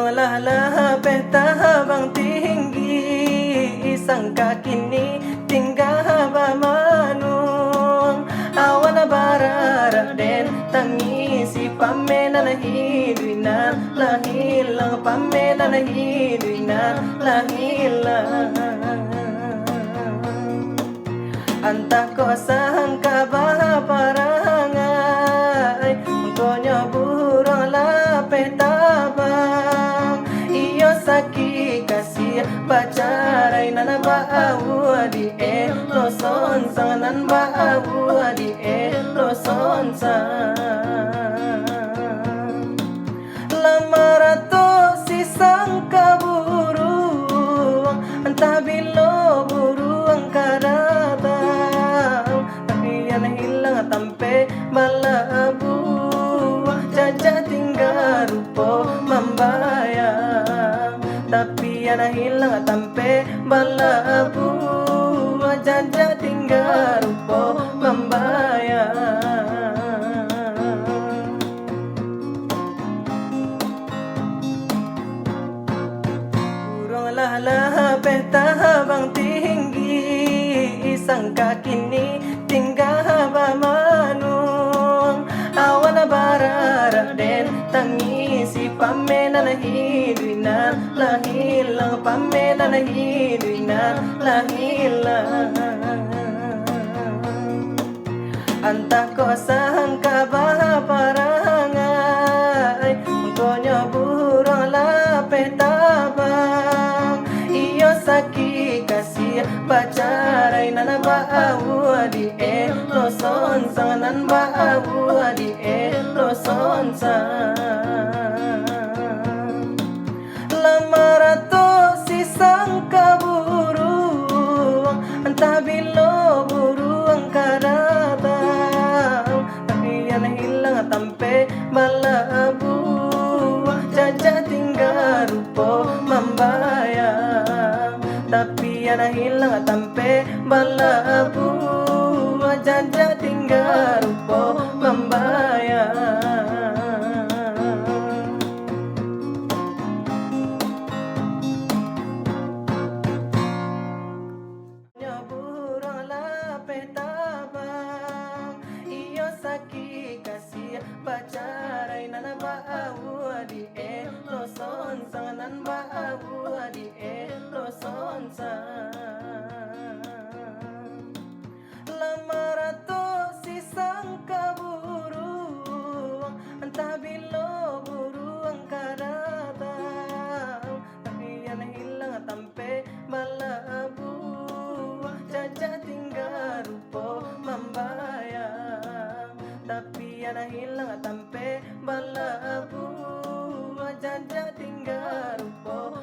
Burung lapeh tabang tinggi, Sangkak kini tingga bamanuang. Awan bararak den tangisi, Pamenan hiduik lah hilang, Pamenan hiduik lah hilang. Antah ko sangkak baparangai, Mangkonya burung lapeh tabang. Iyo sakik kasiah bacarai nan baawu di lo sonsang, nan baawu di lo sonsang. Maratok si sangka buruang, entah bila buruang kadatang, tapi yang hilang tampe balabu. Jajak tingga Rupo Mambayang, tapi yang hilang tampe balabu. Jajak tingga Rupo Mambayang. Lapeh tabang tinggi, Sangkak kini tingga bamanuang. Awan bararak den tangisi, Pamenan hiduik lah hilang, Pamenan hiduik lah hilang. Antah ko sangkak baparangai, Mangkonya burung lapeh tabang. Iyo sakik kasiah bacarai nan baawu di lo sonsang, nan baawu di lo sonsang. Maratok si sangka buruang, entah bila buruang kadatang, tapi yang hilang tampe balabu. Jajak tingga Rupo Mambayang, tapi yang hilang tampe balabu. Jajak tingga Rupo Mambayang. Burung lapeh tabang, iyo sakik kasiah bacarai nan baawu di lo sonsang, nan baawu di lo sonsang. Maratok si sangka buruang, entah bila buruang kadatang, tapi yang hilang tampe balabu. Jajak tingga Rupo Mambayang, tapi yang hilang tampe balabu. Jajak tingga Rupo